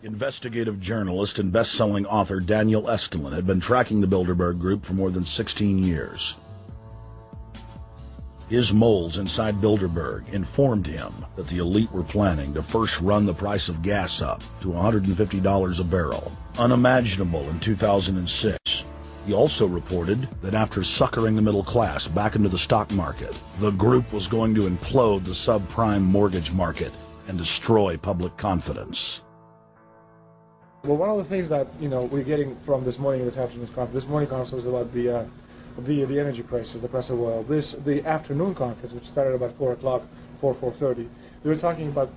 Investigative journalist and best-selling author Daniel Estulin had been tracking the Bilderberg Group for more than 16 years. His moles inside Bilderberg informed him that the elite were planning to first run the price of gas up to $150 a barrel, unimaginable in 2006. He also reported that after suckering the middle class back into the stock market, the group was going to implode the subprime mortgage market and destroy public confidence. Well, one of the things that we're getting from this morning and this afternoon's conference, this morning conference was about the energy prices, the price of oil. The afternoon conference, which started about 4 o'clock, 4:30, they were talking about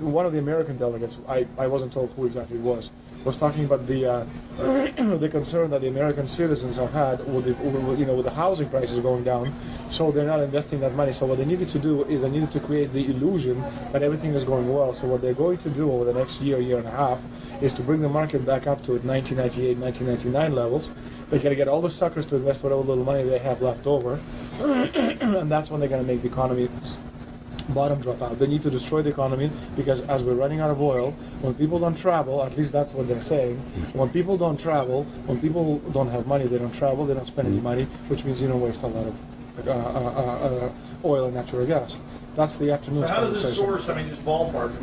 one of the American delegates. I wasn't told who exactly it was talking about the concern that the American citizens have had with the housing prices going down, so they're not investing that money. So what they needed to do is they needed to create the illusion that everything is going well. So what they're going to do over the next year and a half is to bring the market back up to 1998, 1999 levels. They're going to get all the suckers to invest whatever little money they have left over, and that's when they're going to make the economy bottom drop out. They need to destroy the economy because as we're running out of oil, when people don't travel, at least that's what they're saying, when people don't travel, when people don't have money, they don't travel, they don't spend any money, which means you don't waste a lot of oil and natural gas. That's the afternoon. So how does this source, just ballpark,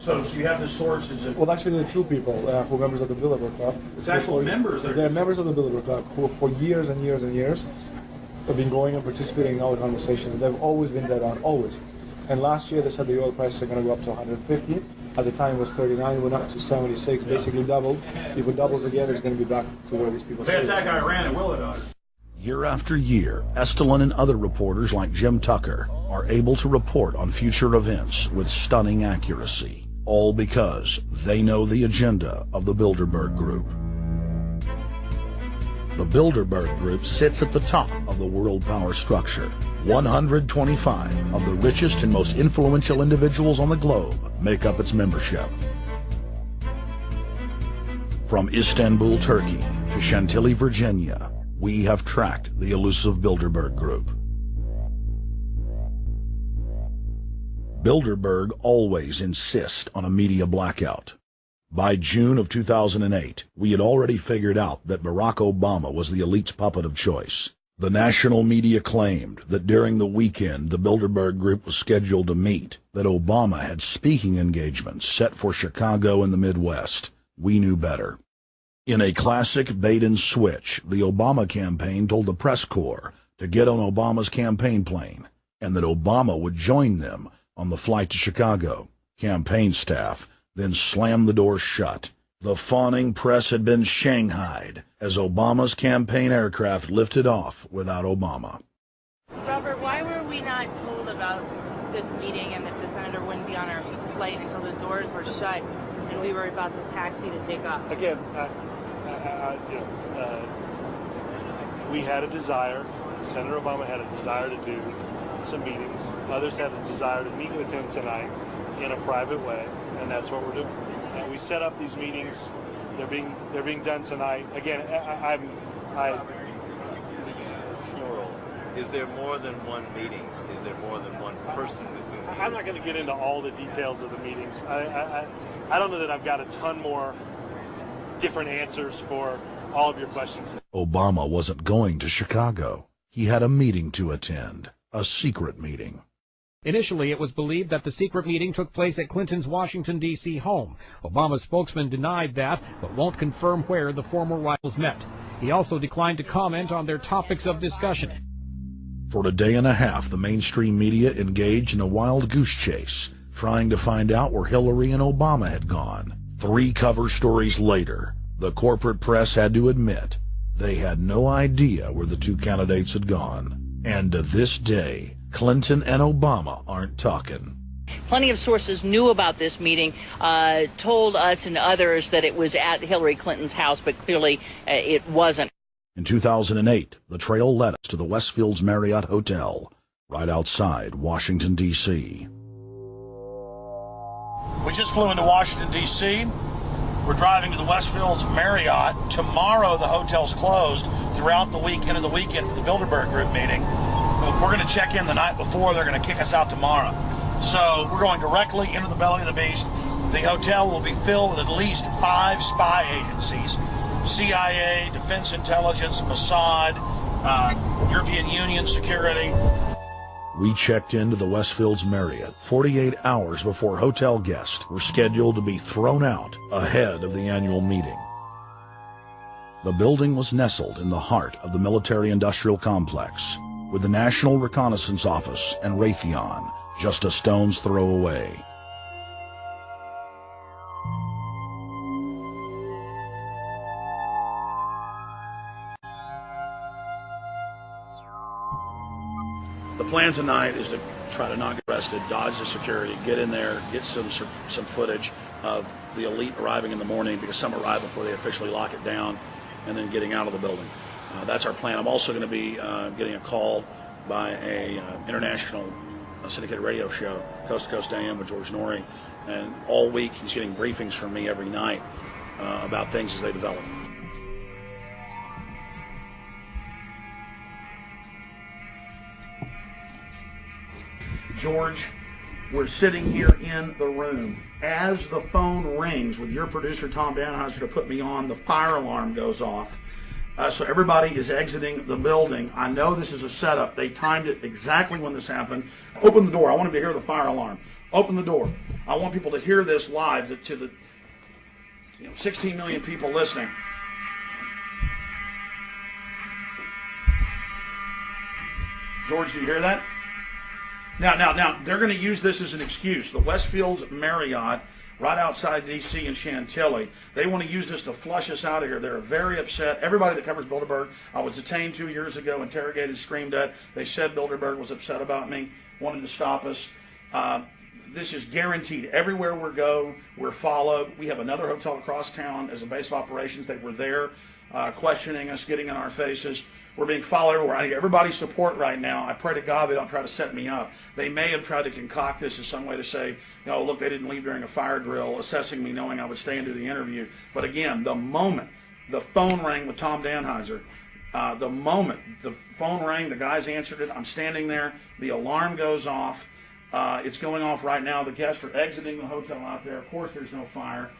so you have the source, is it? Well, actually, the true people who are members of the Bilderberg Club. It's actual members. They're members of the Bilderberg Club who for years and years and years have been going and participating in all the conversations. They've always been dead on, always. And last year they said the oil prices are going to go up to 150. At the time it was 39, it went up to 76, basically doubled. If it doubles again, it's going to be back to where these people say. If they attack Iran, it will it not? Year after year, Estulin and other reporters like Jim Tucker are able to report on future events with stunning accuracy, all because they know the agenda of the Bilderberg Group. The Bilderberg Group sits at the top of the world power structure. 125 of the richest and most influential individuals on the globe make up its membership. From Istanbul, Turkey to Chantilly, Virginia, we have tracked the elusive Bilderberg Group. Bilderberg always insist on a media blackout. By June of 2008, we had already figured out that Barack Obama was the elite's puppet of choice. The national media claimed that during the weekend the Bilderberg Group was scheduled to meet, that Obama had speaking engagements set for Chicago and the Midwest. We knew better. In a classic bait-and-switch, the Obama campaign told the press corps to get on Obama's campaign plane, and that Obama would join them on the flight to Chicago. Campaign staff then slammed the door shut. The fawning press had been shanghaied as Obama's campaign aircraft lifted off without Obama. Robert, why were we not told about this meeting and that the senator wouldn't be on our flight until the doors were shut and we were about to taxi to take off? Again, we had a desire, Senator Obama had a desire to do some meetings. Others had a desire to meet with him tonight in a private way, and that's what we're doing. And we set up these meetings. They're being done tonight. Again, Is there more than one meeting? Is there more than one person with whom? I'm not going to get into all the details of the meetings. I don't know that I've got a ton more different answers for all of your questions. Obama wasn't going to Chicago. He had a meeting to attend, a secret meeting. Initially, it was believed that the secret meeting took place at Clinton's Washington, D.C. home. Obama's spokesman denied that, but won't confirm where the former rivals met. He also declined to comment on their topics of discussion. For a day and a half, the mainstream media engaged in a wild goose chase, trying to find out where Hillary and Obama had gone. 3 cover stories later, the corporate press had to admit they had no idea where the 2 candidates had gone. And to this day, Clinton and Obama aren't talking. Plenty of sources knew about this meeting, told us and others that it was at Hillary Clinton's house, but clearly it wasn't. In 2008, the trail led us to the Westfields Marriott Hotel, right outside Washington, D.C. We just flew into Washington, D.C. We're driving to the Westfields Marriott. Tomorrow the hotel's closed throughout the week into the weekend for the Bilderberg Group meeting. We're going to check in the night before. They're going to kick us out tomorrow. So we're going directly into the belly of the beast. The hotel will be filled with at least 5 spy agencies: CIA, Defense Intelligence, Mossad, European Union Security. We checked into the Westfield's Marriott 48 hours before hotel guests were scheduled to be thrown out ahead of the annual meeting. The building was nestled in the heart of the military-industrial complex, with the National Reconnaissance Office and Raytheon just a stone's throw away. The plan tonight is to try to not get arrested, dodge the security, get in there, get some footage of the elite arriving in the morning, because some arrive before they officially lock it down, and then getting out of the building. That's our plan. I'm also going to be getting a call by a international syndicated radio show, Coast to Coast AM with George Norrie, and all week he's getting briefings from me every night about things as they develop. George, we're sitting here in the room. As the phone rings with your producer, Tom Danheiser, to put me on, the fire alarm goes off. So everybody is exiting the building. I know this is a setup. They timed it exactly when this happened. Open the door. I want them to hear the fire alarm. Open the door. I want people to hear this live to the 16 million people listening. George, do you hear that? Now, they're going to use this as an excuse. The Westfield's Marriott, right outside D.C. in Chantilly, they want to use this to flush us out of here. They're very upset. Everybody that covers Bilderberg, I was detained 2 years ago, interrogated, screamed at. They said Bilderberg was upset about me, wanted to stop us. This is guaranteed. Everywhere we go, we're followed. We have another hotel across town as a base of operations. They were there questioning us, getting in our faces. We're being followed everywhere. I need everybody's support right now. I pray to God they don't try to set me up. They may have tried to concoct this as some way to say, look, they didn't leave during a fire drill, assessing me, knowing I would stay and do the interview. But again, the moment the phone rang with Tom Danheiser, the moment the phone rang, the guys answered it, I'm standing there, the alarm goes off. It's going off right now. The guests are exiting the hotel out there. Of course, there's no fire.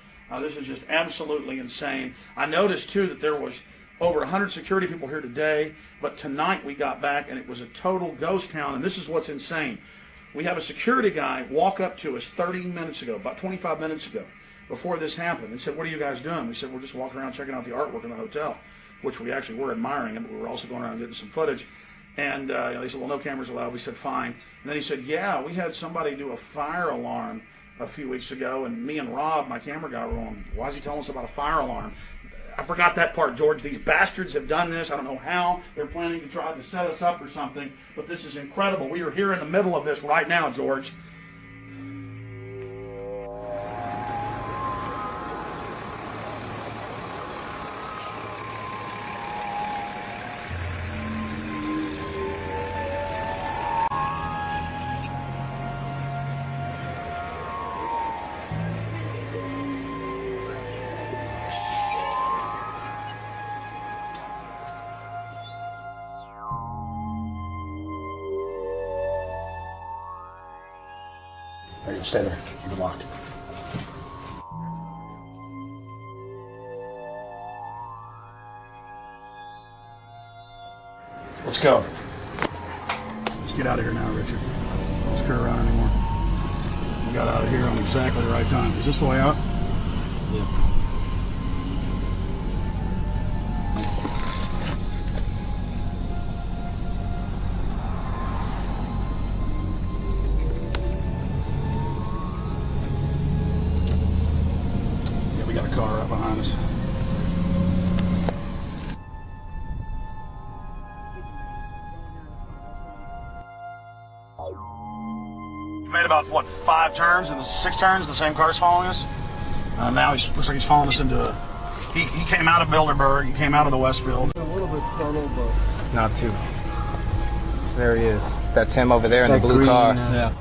This is just absolutely insane. I noticed, too, that there was over 100 security people here today, but tonight we got back and it was a total ghost town, and this is what's insane. We have a security guy walk up to us 30 minutes ago, about 25 minutes ago, before this happened, and said, "What are you guys doing?" We said, "We're just walking around checking out the artwork in the hotel," which we actually were admiring, but we were also going around getting some footage. And they said, "Well, no cameras allowed." We said, "Fine." And then he said, "Yeah, we had somebody do a fire alarm a few weeks ago, and me and Rob, my camera guy, were on, why is he telling us about a fire alarm?" I forgot that part, George. These bastards have done this. I don't know how. They're planning to try to set us up or something, but this is incredible. We are here in the middle of this right now, George. There, you stay there. Keep it locked. Let's go. Let's get out of here now, Richard. Don't screw around anymore. We got out of here on exactly the right time. Is this the way out? Yeah. Car right behind us. We made about, what, 5 turns and 6 turns, the same car's following us. Now he looks like he's following us into a... He came out of Bilderberg, he came out of the Westfield. A little bit subtle, but... Not too. There he is. That's him over there in the blue car. Yeah.